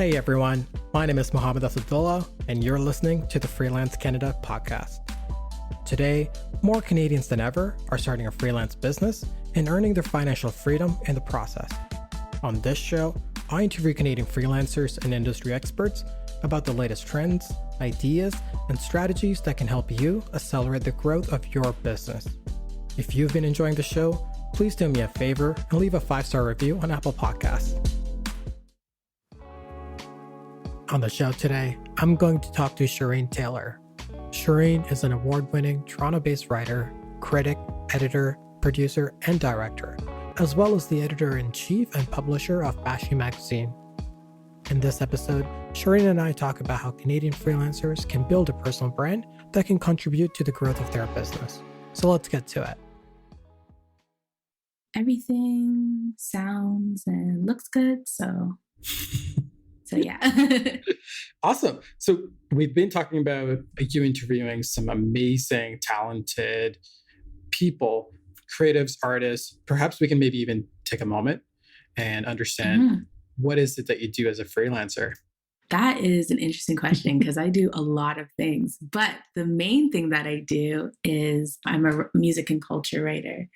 Hey everyone, my name is Mohammed Asadullah, and you're listening to the Freelance Canada podcast. Today, more Canadians than ever are starting a freelance business and earning their financial freedom in the process. On this show, I interview Canadian freelancers and industry experts about the latest trends, ideas, and strategies that can help you accelerate the growth of your business. If you've been enjoying the show, please do me a favor and leave a 5-star review on Apple Podcasts. On the show today, I'm going to talk to Sharine Taylor. Sharine is an award-winning Toronto-based writer, critic, editor, producer, and director, as well as the editor-in-chief and publisher of Bashy Magazine. In this episode, Sharine and I talk about how Canadian freelancers can build a personal brand that can contribute to the growth of their business. So let's get to it. Everything sounds and looks good, so yeah. Awesome. So we've been talking about you interviewing some amazing, talented people, creatives, artists. Perhaps we can maybe even take a moment and understand what is it that you do as a freelancer? That is an interesting question because I do a lot of things. But the main thing that I do is I'm a music and culture writer.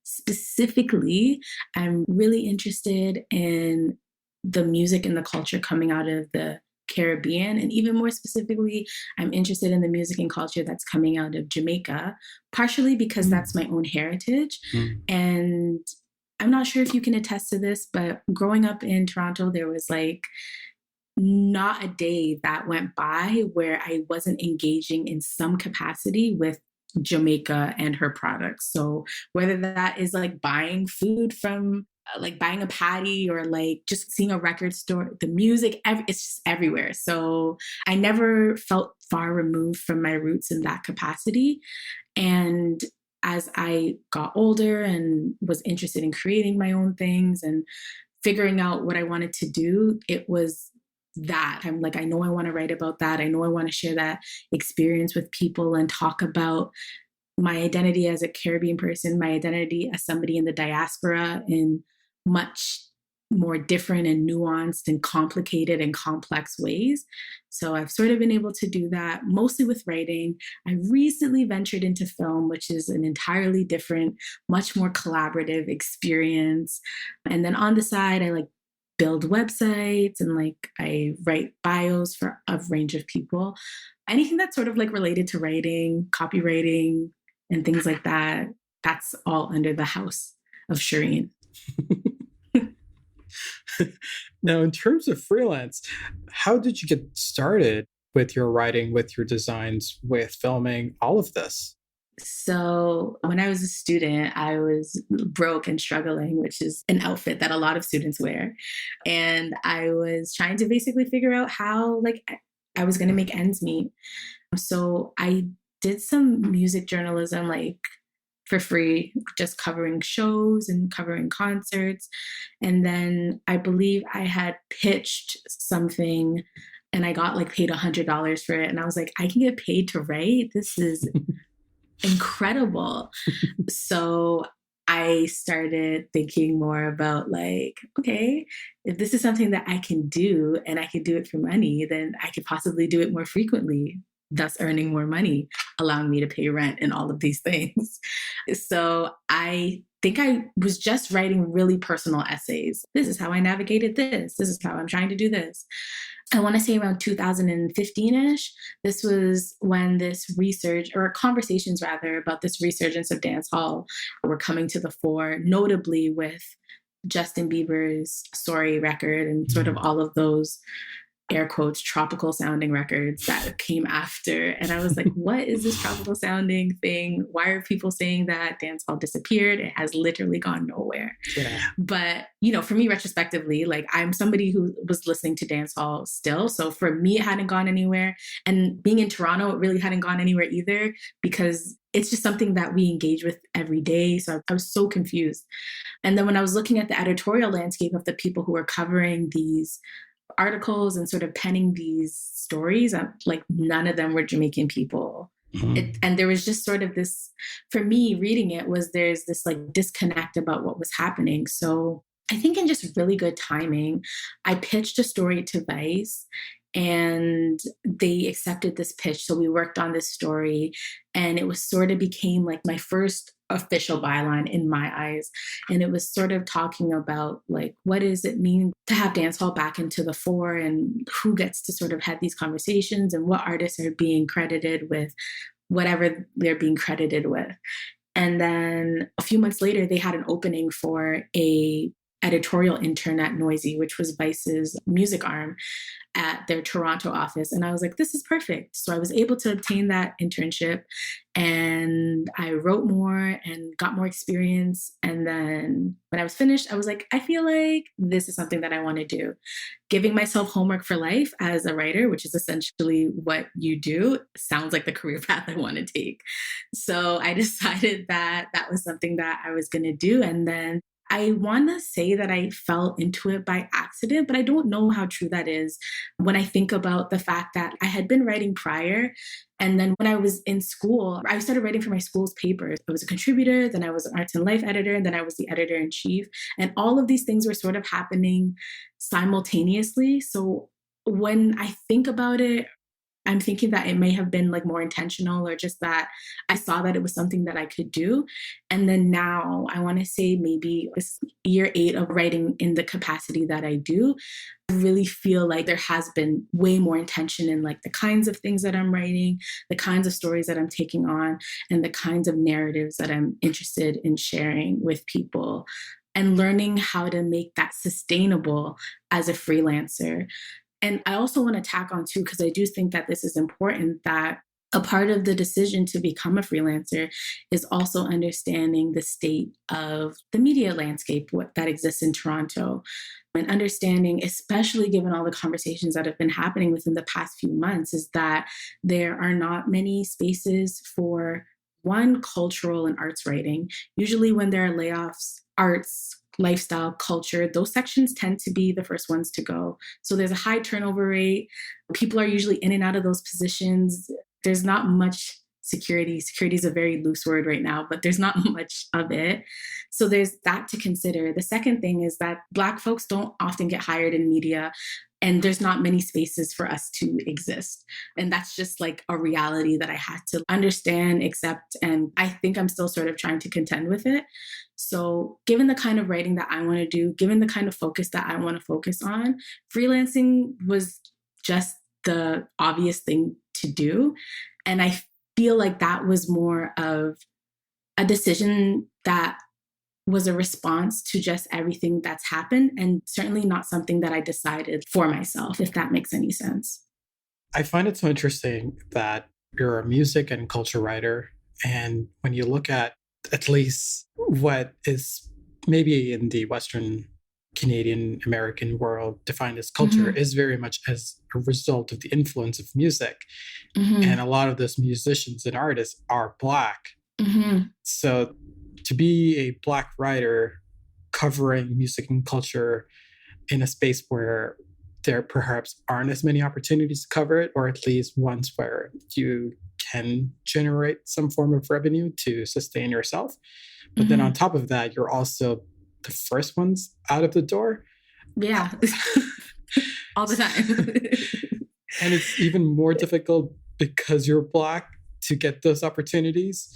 Specifically, I'm really interested in the music and the culture coming out of the Caribbean. And even more specifically, I'm interested in the music and culture that's coming out of Jamaica, partially because that's my own heritage. And I'm not sure if you can attest to this, but growing up in Toronto, there was like not a day that went by where I wasn't engaging in some capacity with Jamaica and her products. So whether that is like buying food from like buying a patty or like just seeing a record store, the music, it's just everywhere. So I never felt far removed from my roots in that capacity. And as I got older and was interested in creating my own things and figuring out what I wanted to do, it was that. I'm like, I know I want to write about that. I know I want to share that experience with people and talk about my identity as a Caribbean person, my identity as somebody in the diaspora in much more different and nuanced and complicated and complex ways. So I've sort of been able to do that mostly with writing. I recently ventured into film, which is an entirely different, much more collaborative experience. And then on the side, I like build websites and like I write bios for a range of people. Anything that's sort of like related to writing, copywriting, and things like that, that's all under the house of Sharine. Now, in terms of freelance, how did you get started with your writing, with your designs, with filming, all of this? So when I was a student, I was broke and struggling, which is an outfit that a lot of students wear. And I was trying to basically figure out how like I was going to make ends meet. So I did some music journalism, like for free, just covering shows and covering concerts. And then I believe I had pitched something and I got like paid $100 for it. And I was like, I can get paid to write? This is incredible. So I started thinking more about like, okay, if this is something that I can do and I can do it for money, then I could possibly do it more frequently, thus earning more money, allowing me to pay rent and all of these things. So I think I was just writing really personal essays. This is how I navigated this. This is how I'm trying to do this. I want to say around 2015-ish. This was when this research, or conversations rather, about this resurgence of dancehall were coming to the fore, notably with Justin Bieber's Sorry record and sort of all of those air quotes, tropical sounding records that came after. And I was like, what is this tropical sounding thing? Why are people saying that dancehall disappeared? It has literally gone nowhere. Yeah. But, you know, for me, retrospectively, like I'm somebody who was listening to dancehall still. So for me, it hadn't gone anywhere. And being in Toronto, it really hadn't gone anywhere either, because it's just something that we engage with every day. So I was so confused. And then when I was looking at the editorial landscape of the people who were covering these articles and sort of penning these stories, like none of them were Jamaican people. And there was just sort of this, for me reading it, was there's this like disconnect about what was happening. So I think in just really good timing, I pitched a story to Vice and they accepted this pitch. So we worked on this story and it was sort of became like my first official byline in my eyes. And it was sort of talking about like, what does it mean to have dancehall back into the fore and who gets to sort of have these conversations and what artists are being credited with whatever they're being credited with. And then a few months later, they had an opening for a editorial intern at Noisy, which was Vice's music arm at their Toronto office. And I was like, this is perfect. So I was able to obtain that internship and I wrote more and got more experience. And then when I was finished, I was like, I feel like this is something that I want to do. Giving myself homework for life as a writer, which is essentially what you do, sounds like the career path I want to take. So I decided that that was something that I was going to do. And then I want to say that I fell into it by accident, but I don't know how true that is when I think about the fact that I had been writing prior. And then when I was in school, I started writing for my school's papers. I was a contributor, then I was an arts and life editor, and then I was the editor in chief. And all of these things were sort of happening simultaneously. So when I think about it, I'm thinking that it may have been like more intentional or just that I saw that it was something that I could do. And then now I want to say maybe this year 8 of writing in the capacity that I do, I really feel like there has been way more intention in like the kinds of things that I'm writing, the kinds of stories that I'm taking on, and the kinds of narratives that I'm interested in sharing with people and learning how to make that sustainable as a freelancer. And I also want to tack on too, because I do think that this is important, that a part of the decision to become a freelancer is also understanding the state of the media landscape that exists in Toronto and understanding, especially given all the conversations that have been happening within the past few months, is that there are not many spaces for one, cultural and arts writing. Usually when there are layoffs, arts, lifestyle, culture, those sections tend to be the first ones to go. So there's a high turnover rate. People are usually in and out of those positions. There's not much security. Security is a very loose word right now, but there's not much of it. So there's that to consider. The second thing is that Black folks don't often get hired in media, and there's not many spaces for us to exist. And that's just like a reality that I had to understand, accept, and I think I'm still sort of trying to contend with it. So given the kind of writing that I want to do, given the kind of focus that I want to focus on, freelancing was just the obvious thing to do. And I feel like that was more of a decision that was a response to just everything that's happened, and certainly not something that I decided for myself, if that makes any sense. I find it so interesting that you're a music and culture writer. And when you look at least what is maybe in the Western Canadian American world defined as culture is very much as a result of the influence of music. And a lot of those musicians and artists are Black. So to be a Black writer covering music and culture in a space where there perhaps aren't as many opportunities to cover it, or at least ones where you can generate some form of revenue to sustain yourself. But then on top of that, you're also the first ones out of the door. Yeah, all the time. And it's even more difficult because you're Black to get those opportunities.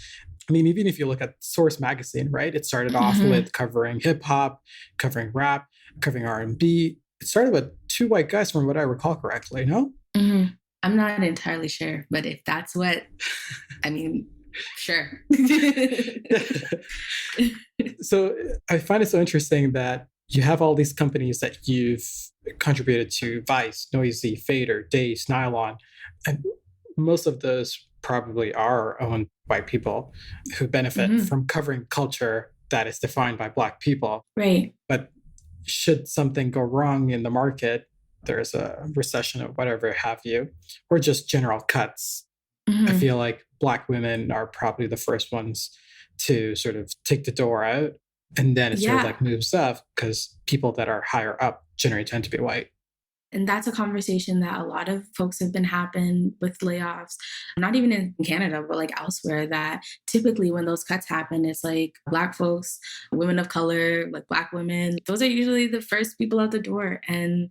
I mean, even if you look at Source magazine, right? It started off with covering hip hop, covering rap, covering R&B. It started with 2 white guys, from what I recall correctly, no? I'm not entirely sure, but if that's what, I mean, sure. So I find it so interesting that you have all these companies that you've contributed to: Vice, Noisy, Fader, Days, Nylon. And most of those probably are owned by people who benefit from covering culture that is defined by Black people. Right. But should something go wrong in the market, there's a recession or whatever have you, or just general cuts, I feel like Black women are probably the first ones to sort of take the door out. And then it sort of like moves up because people that are higher up generally tend to be white. And that's a conversation that a lot of folks have been having with layoffs, not even in Canada, but like elsewhere, that typically when those cuts happen, it's like Black folks, women of color, like Black women, those are usually the first people out the door. And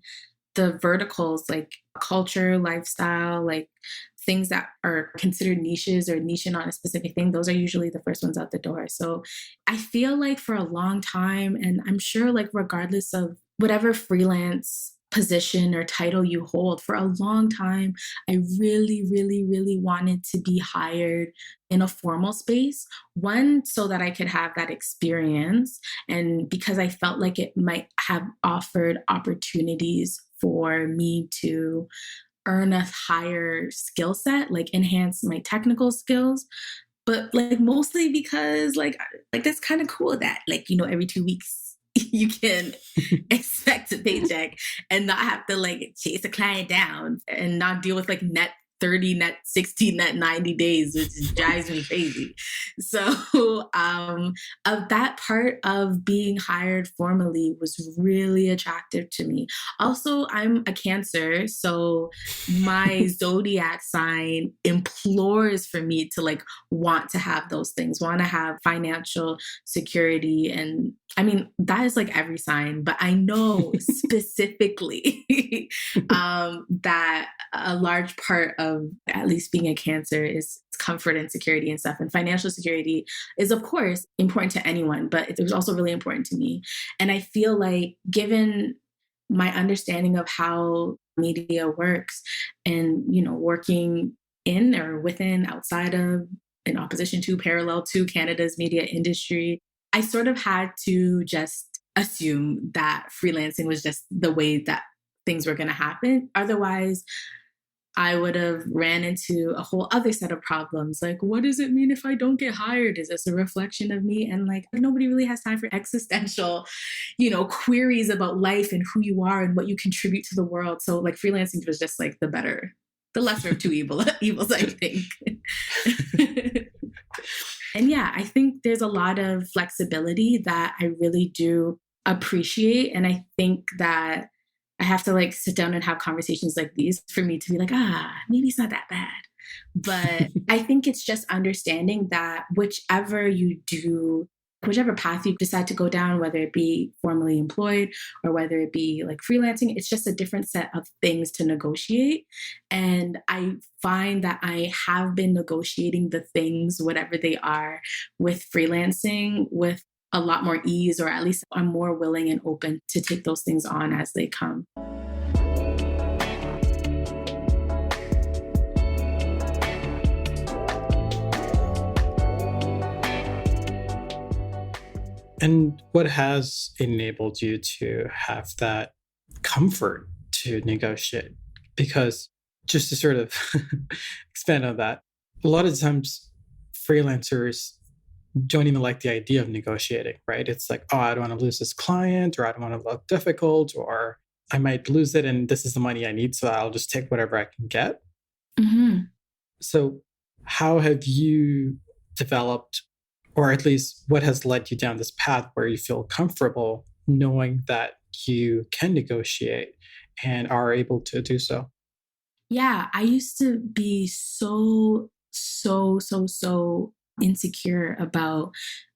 the verticals like culture, lifestyle, like things that are considered niches or niching on a specific thing, those are usually the first ones out the door. So I feel like for a long time, and I'm sure like regardless of whatever freelance position or title you hold, for a long time, I really, really, really wanted to be hired in a formal space. One, so that I could have that experience. And because I felt like it might have offered opportunities for me to earn a higher skill set, like enhance my technical skills. But like mostly because like that's kind of cool that like, you know, every 2 weeks you can expect a paycheck and not have to like chase a client down and not deal with like net 30, net 60, net 90 days, which drives me crazy. So that part of being hired formally was really attractive to me. Also, I'm a Cancer, so my zodiac sign implores for me to like want to have those things, want to have financial security. And I mean, that is like every sign, but I know specifically that a large part of at least being a Cancer is comfort and security and stuff. And financial security is, of course, important to anyone, but it was also really important to me. And I feel like given my understanding of how media works and, you know, working in or within, outside of, in opposition to, parallel to Canada's media industry, I sort of had to just assume that freelancing was just the way that things were going to happen. Otherwise, I would have ran into a whole other set of problems. Like, what does it mean if I don't get hired? Is this a reflection of me? And like, nobody really has time for existential, you know, queries about life and who you are and what you contribute to the world. So like freelancing was just like the lesser of two evils, I think. And yeah, I think there's a lot of flexibility that I really do appreciate. And I think that I have to like sit down and have conversations like these for me to be like, maybe it's not that bad. But I think it's just understanding that whichever you do, whichever path you decide to go down, whether it be formally employed or whether it be like freelancing, it's just a different set of things to negotiate. And I find that I have been negotiating the things, whatever they are, with freelancing with a lot more ease, or at least I'm more willing and open to take those things on as they come. And what has enabled you to have that comfort to negotiate? Because just to sort of expand on that, a lot of times freelancers don't even like the idea of negotiating, right? It's like, oh, I don't want to lose this client, or I don't want to look difficult, or I might lose it and this is the money I need, so I'll just take whatever I can get. Mm-hmm. So how have you developed, or at least what has led you down this path where you feel comfortable knowing that you can negotiate and are able to do so? Yeah, I used to be so insecure about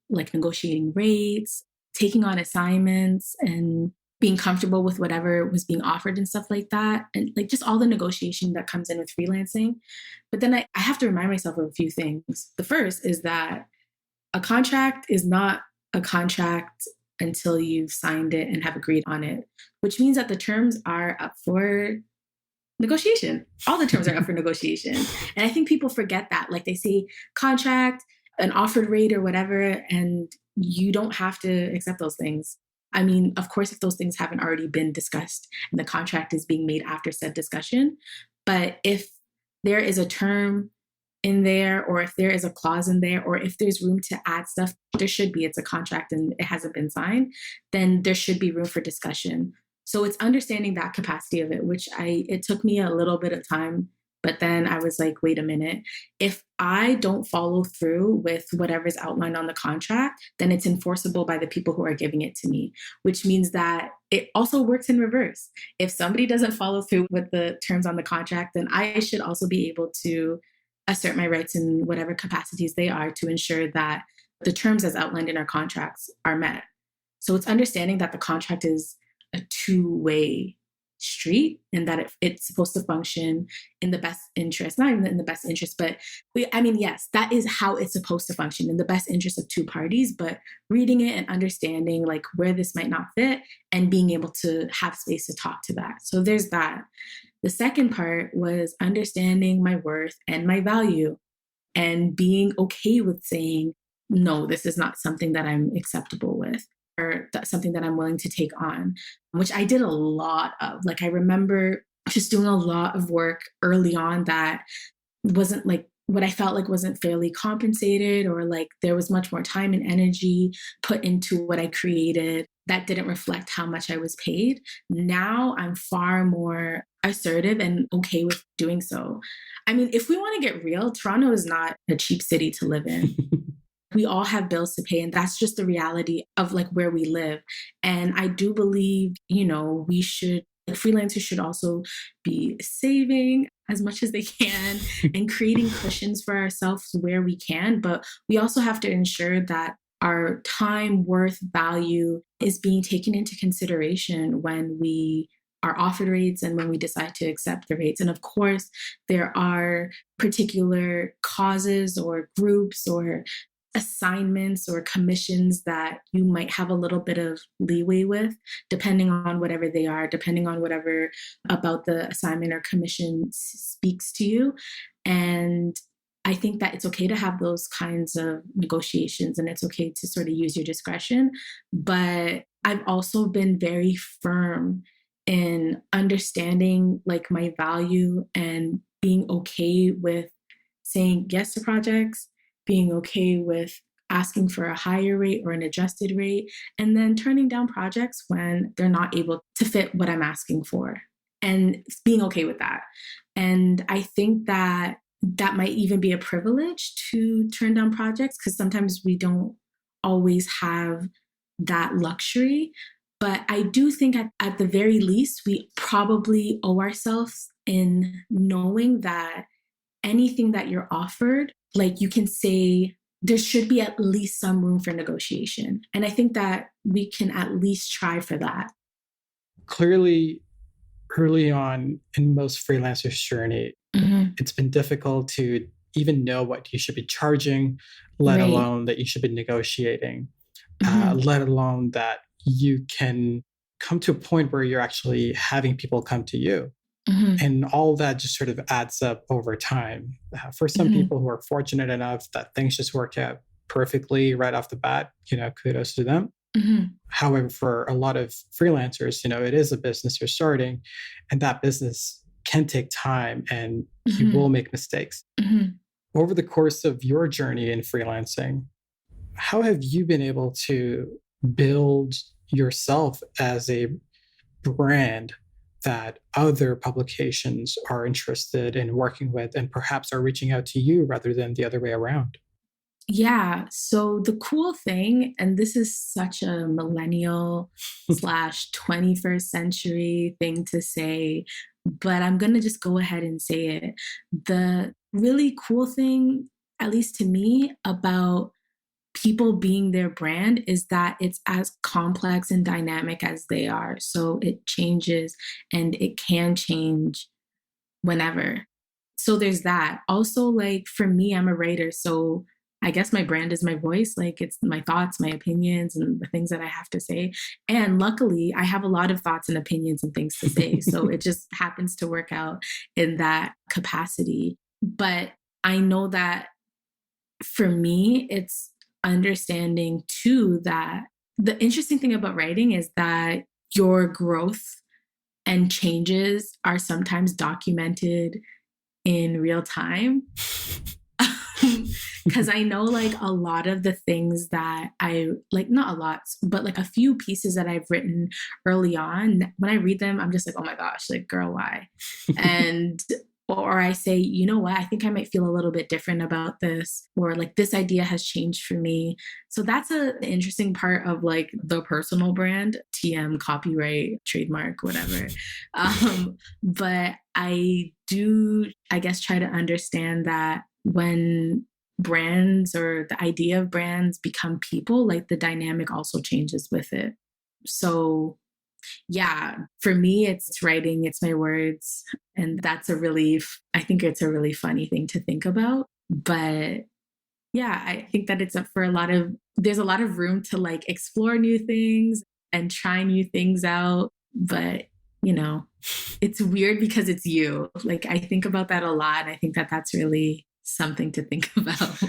like negotiating rates, taking on assignments, and being comfortable with whatever was being offered and stuff like that. And like just all the negotiation that comes in with freelancing. But then I have to remind myself of a few things. The first is that a contract is not a contract until you've signed it and have agreed on it, which means that the terms are up for negotiation. All the terms are up for negotiation. And I think people forget that. Like they say contract, an offered rate or whatever, and you don't have to accept those things. I mean, of course, if those things haven't already been discussed and the contract is being made after said discussion, but if there is a term in there, or if there is a clause in there, or if there's room to add stuff, there should be, it's a contract and it hasn't been signed, then there should be room for discussion. So it's understanding that capacity of it, which it took me a little bit of time, But then I was like, wait a minute, if I don't follow through with whatever's outlined on the contract, then it's enforceable by the people who are giving it to me, which means that it also works in reverse. If somebody doesn't follow through with the terms on the contract, then I should also be able to assert my rights in whatever capacities they are to ensure that the terms as outlined in our contracts are met. So it's understanding that the contract is a two-way street and that it's supposed to function in the best interest, not even in the best interest, but yes, that is how it's supposed to function, in the best interest of two parties, but reading it and understanding like where this might not fit and being able to have space to talk to that. So there's that. The second part was understanding my worth and my value and being okay with saying, no, this is not something that I'm acceptable with, or that's something that I'm willing to take on, which I did a lot of. Like, I remember just doing a lot of work early on that wasn't like what I felt like wasn't fairly compensated, or like there was much more time and energy put into what I created that didn't reflect how much I was paid. Now I'm far more assertive and okay with doing so. I mean, if we want to get real, Toronto is not a cheap city to live in. We all have bills to pay, and that's just the reality of like where we live. And I do believe, freelancers should also be saving as much as they can and creating cushions for ourselves where we can. But we also have to ensure that our time, worth, value is being taken into consideration when we are offered rates and when we decide to accept the rates. And of course, there are particular causes or groups or assignments or commissions that you might have a little bit of leeway with, depending on whatever they are, depending on whatever about the assignment or commission speaks to you. And I think that it's okay to have those kinds of negotiations, and it's okay to sort of use your discretion. But I've also been very firm in understanding like my value and being okay with saying yes to projects, being okay with asking for a higher rate or an adjusted rate, and then turning down projects when they're not able to fit what I'm asking for, and being okay with that. And I think that that might even be a privilege to turn down projects, because sometimes we don't always have that luxury. But I do think at the very least, we probably owe ourselves in knowing that anything that you're offered, like you can say, there should be at least some room for negotiation. And I think that we can at least try for that. Clearly, early on in most freelancers' journey, it's been difficult to even know what you should be charging, let alone that you should be negotiating, let alone that you can come to a point where you're actually having people come to you. And all that just sort of adds up over time. For some people who are fortunate enough that things just work out perfectly right off the bat, kudos to them. However, for a lot of freelancers, it is a business you're starting, and that business can take time and you will make mistakes. Over the course of your journey in freelancing, how have you been able to build yourself as a brand that other publications are interested in working with and perhaps are reaching out to you rather than the other way around? Yeah. So the cool thing, and this is such a millennial / 21st century thing to say, but I'm going to just go ahead and say it. The really cool thing, at least to me, about people being their brand is that it's as complex and dynamic as they are. So it changes, and it can change whenever. So there's that. Also, like for me, I'm a writer. So I guess my brand is my voice. Like it's my thoughts, my opinions, and the things that I have to say. And luckily, I have a lot of thoughts and opinions and things to say. So it just happens to work out in that capacity. But I know that for me, it's understanding too that the interesting thing about writing is that your growth and changes are sometimes documented in real time. Because I know like a lot of the things that I like, not a lot, but like a few pieces that I've written early on, when I read them, I'm just like, oh my gosh, like girl, why? And Or I say, you know what, I think I might feel a little bit different about this, or like this idea has changed for me. So that's an interesting part of like the personal brand, TM, copyright, trademark, whatever. But I do, I guess, try to understand that when brands or the idea of brands become people, like the dynamic also changes with it. So yeah, for me, it's writing, it's my words. And that's a relief. I think it's a really funny thing to think about. But yeah, I think that it's up for there's a lot of room to like explore new things and try new things out. But, you know, it's weird because it's you. Like, I think about that a lot. I think that that's really something to think about.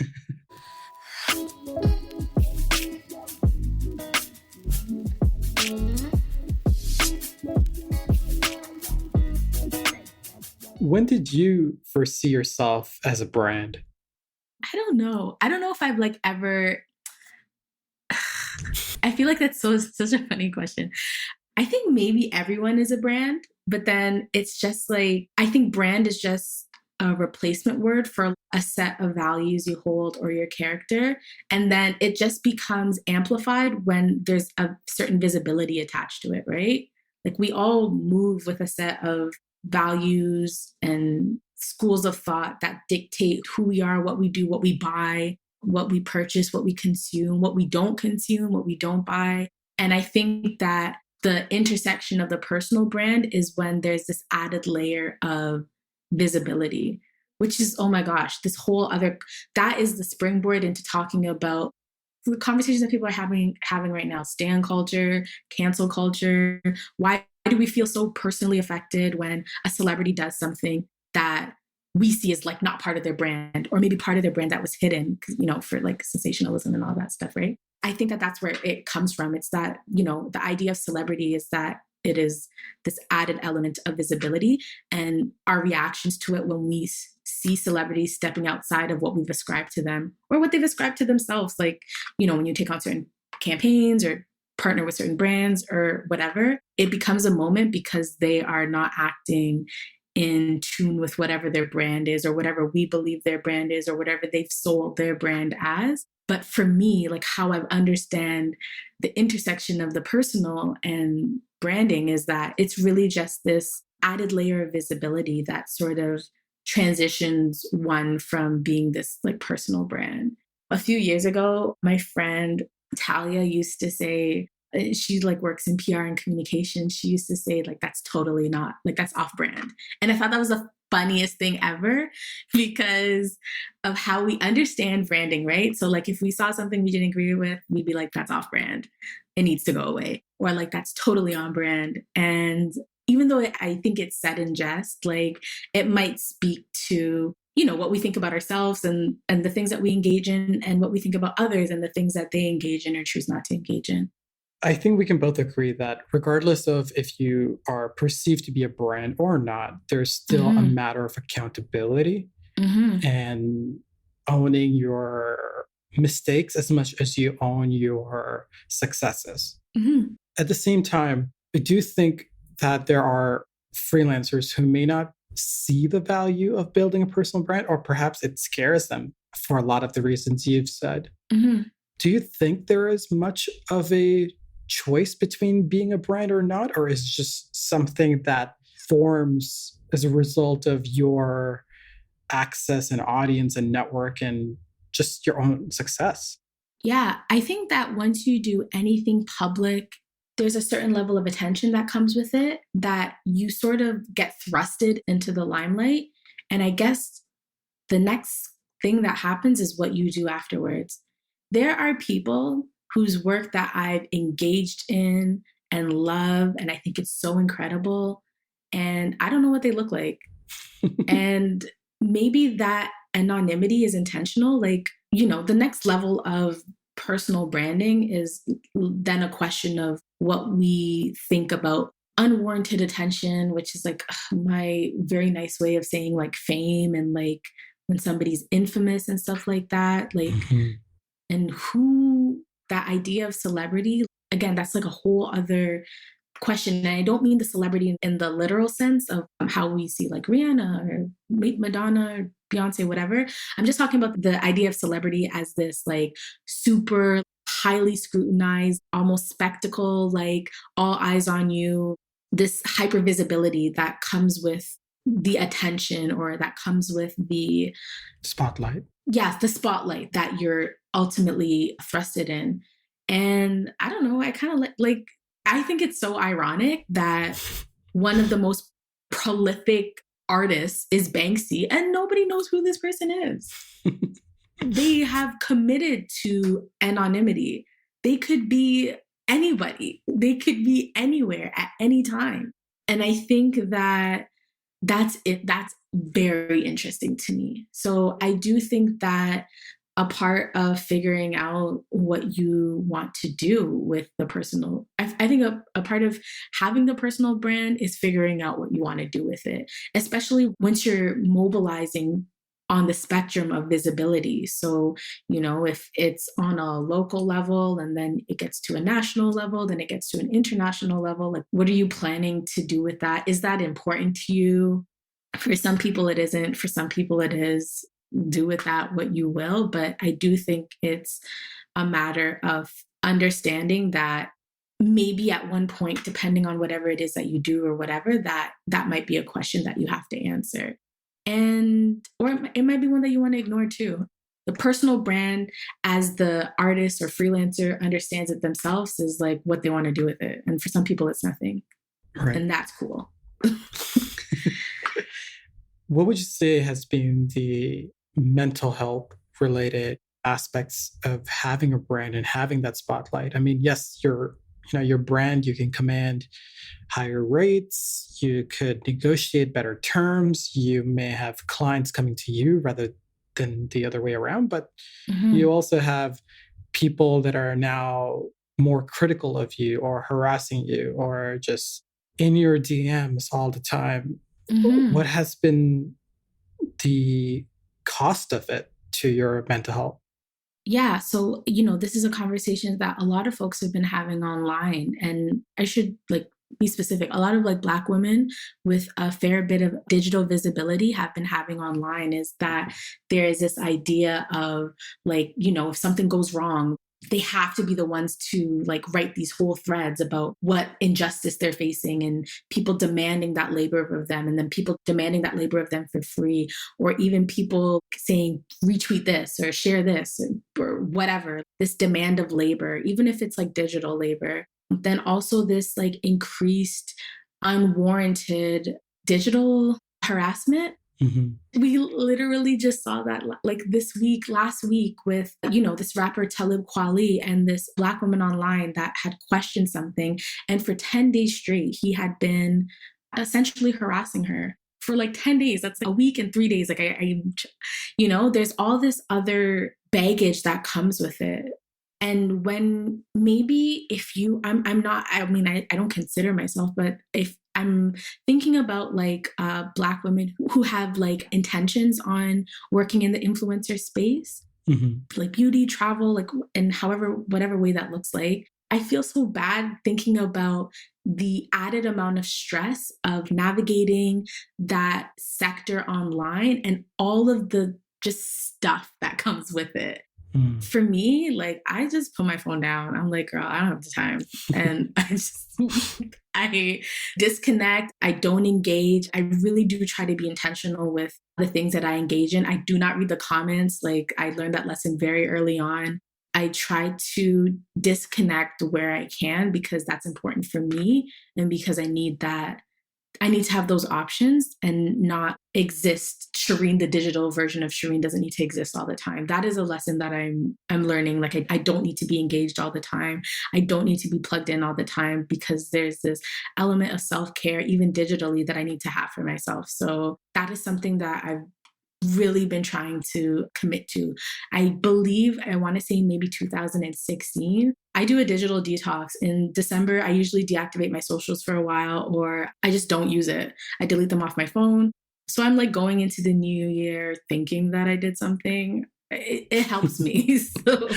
When did you first see yourself as a brand? I don't know. I don't know if I've like ever. I feel like that's such a funny question. I think maybe everyone is a brand, but then it's just like, I think brand is just a replacement word for a set of values you hold or your character. And then it just becomes amplified when there's a certain visibility attached to it, right? Like we all move with a set of values and schools of thought that dictate who we are, what we do, what we buy, what we purchase, what we consume, what we don't consume, what we don't buy. And I think that the intersection of the personal brand is when there's this added layer of visibility, which is, oh my gosh, this whole other, that is the springboard into talking about the conversations that people are having right now, stan culture, cancel culture. Why do we feel so personally affected when a celebrity does something that we see as like not part of their brand, or maybe part of their brand that was hidden, you know, for like sensationalism and all that stuff, right? I think that that's where it comes from. It's that, you know, the idea of celebrity is that it is this added element of visibility, and our reactions to it when we see celebrities stepping outside of what we've ascribed to them or what they've ascribed to themselves. Like, you know, when you take on certain campaigns or partner with certain brands or whatever, it becomes a moment because they are not acting in tune with whatever their brand is or whatever we believe their brand is or whatever they've sold their brand as. But for me, like how I understand the intersection of the personal and branding is that it's really just this added layer of visibility that sort of transitions one from being this like personal brand. A few years ago, my friend Talia used to say, she like works in PR and communication. She used to say like, that's totally not, like that's off brand. And I thought that was the funniest thing ever because of how we understand branding, right? So like if we saw something we didn't agree with, we'd be like, that's off brand. It needs to go away. Or like, that's totally on brand. And even though I think it's said in jest, like it might speak to, you know, what we think about ourselves and the things that we engage in and what we think about others and the things that they engage in or choose not to engage in. I think we can both agree that regardless of if you are perceived to be a brand or not, there's still a matter of accountability and owning your mistakes as much as you own your successes. At the same time, I do think that there are freelancers who may not see the value of building a personal brand, or perhaps it scares them for a lot of the reasons you've said. Do you think there is much of a choice between being a brand or not, or is it just something that forms as a result of your access and audience and network and just your own success? Yeah, I think that once you do anything public, there's a certain level of attention that comes with it that you sort of get thrusted into the limelight. And I guess the next thing that happens is what you do afterwards. There are people whose work that I've engaged in and love, and I think it's so incredible. And I don't know what they look like. And maybe that anonymity is intentional. Like, you know, the next level of personal branding is then a question of what we think about unwarranted attention, which is like my very nice way of saying like fame and like when somebody's infamous and stuff like that. Like, and who that idea of celebrity, again, that's like a whole other question. And I don't mean the celebrity in the literal sense of how we see like Rihanna or Madonna or Beyonce, whatever. I'm just talking about the idea of celebrity as this like super highly scrutinized, almost spectacle, like all eyes on you, this hyper visibility that comes with the attention or that comes with the spotlight. Yes, the spotlight that you're ultimately thrusted in. And I don't know, I kind of like, I think it's so ironic that one of the most prolific artists is Banksy and nobody knows who this person is. They have committed to anonymity. They could be anybody. They could be anywhere at any time. And I think that that's it. That's very interesting to me. So I do think that a part of figuring out what you want to do with the personal, I think a part of having the personal brand is figuring out what you want to do with it, especially once you're mobilizing on the spectrum of visibility. So, you know, if it's on a local level and then it gets to a national level, then it gets to an international level, like what are you planning to do with that? Is that important to you? For some people it isn't, for some people it is. Do with that what you will. But I do think it's a matter of understanding that maybe at one point, depending on whatever it is that you do or whatever, that might be a question that you have to answer. And, or it might be one that you want to ignore too. The personal brand, as the artist or freelancer understands it themselves, is like what they want to do with it. And for some people, it's nothing. Right. And that's cool. What would you say has been the mental health related aspects of having a brand and having that spotlight? I mean, yes, your brand, you can command higher rates, you could negotiate better terms, you may have clients coming to you rather than the other way around, but you also have people that are now more critical of you or harassing you or just in your DMs all the time. What has been the cost of it to your mental health? Yeah. So, this is a conversation that a lot of folks have been having online. And I should be specific. A lot of Black women with a fair bit of digital visibility have been having online is that there is this idea of if something goes wrong, they have to be the ones to write these whole threads about what injustice they're facing and people demanding that labor of them, and then people demanding that labor of them for free, or even people saying retweet this or share this or whatever, this demand of labor, even if it's digital labor. Then also this increased unwarranted digital harassment. We literally just saw that last week with, this rapper Talib Kweli and this Black woman online that had questioned something. And for 10 days straight, he had been essentially harassing her for 10 days. That's a week and 3 days. There's all this other baggage that comes with it. And when maybe I don't consider myself, but if I'm thinking about Black women who have intentions on working in the influencer space, beauty, travel, and whatever way that looks like, I feel so bad thinking about the added amount of stress of navigating that sector online and all of the just stuff that comes with it. For me, I just put my phone down. I'm like, girl, I don't have the time. And I disconnect. I don't engage. I really do try to be intentional with the things that I engage in. I do not read the comments. I learned that lesson very early on. I try to disconnect where I can because that's important for me and because I need that. I need to have those options and not exist. Sharine, the digital version of Sharine, doesn't need to exist all the time. That is a lesson that I'm learning. I don't need to be engaged all the time. I don't need to be plugged in all the time because there's this element of self-care, even digitally, that I need to have for myself. So that is something that I've really been trying to commit to. I believe, I want to say maybe 2016, I do a digital detox. In December, I usually deactivate my socials for a while, or I just don't use it. I delete them off my phone. So I'm going into the new year thinking that I did something. It helps me. So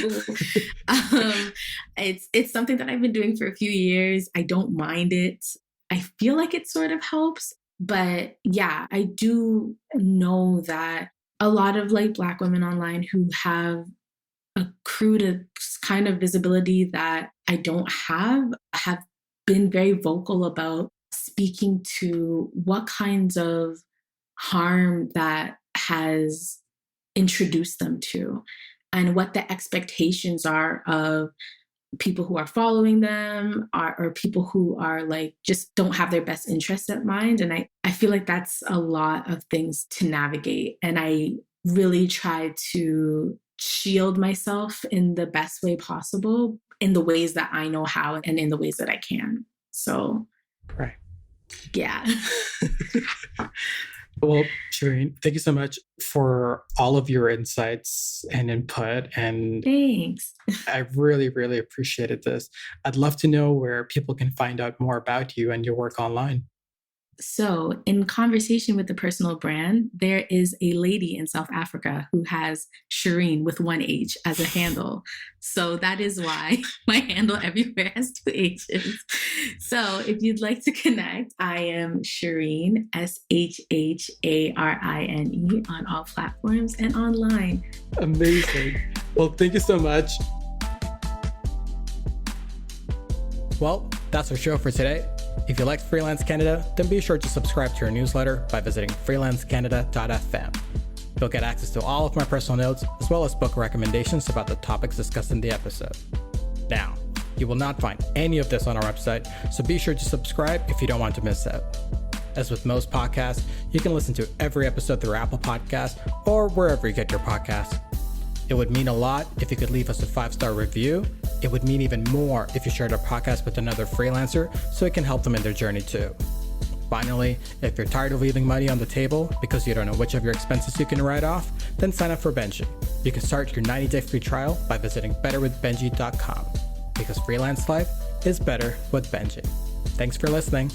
It's something that I've been doing for a few years. I don't mind it. I feel like it sort of helps. But yeah, I do know that a lot of like Black women online who have accrued a kind of visibility that I don't have been very vocal about speaking to what kinds of harm that has introduced them to and what the expectations are of people who are following them or people who are like just don't have their best interests at mind. And I feel like that's a lot of things to navigate. And I really try to shield myself in the best way possible in the ways that I know how and in the ways that I can. So, right. Yeah. Well, Sharine, thank you so much for all of your insights and input. And thanks. I really, really appreciated this. I'd love to know where people can find out more about you and your work online. So, in conversation with the personal brand, there is a lady in South Africa who has Sharine with one H as a handle. So that is why my handle everywhere has two H's. So if you'd like to connect, I am Sharine, SHHARINE, on all platforms and online. Amazing. Well, thank you so much. Well, that's our show for today. If you liked Freelance Canada, then be sure to subscribe to our newsletter by visiting freelancecanada.fm. You'll get access to all of my personal notes, as well as book recommendations about the topics discussed in the episode. Now, you will not find any of this on our website, so be sure to subscribe if you don't want to miss out. As with most podcasts, you can listen to every episode through Apple Podcasts or wherever you get your podcasts. It would mean a lot if you could leave us a 5-star review. It would mean even more if you shared our podcast with another freelancer so it can help them in their journey too. Finally, if you're tired of leaving money on the table because you don't know which of your expenses you can write off, then sign up for Benji. You can start your 90-day free trial by visiting betterwithbenji.com, because freelance life is better with Benji. Thanks for listening.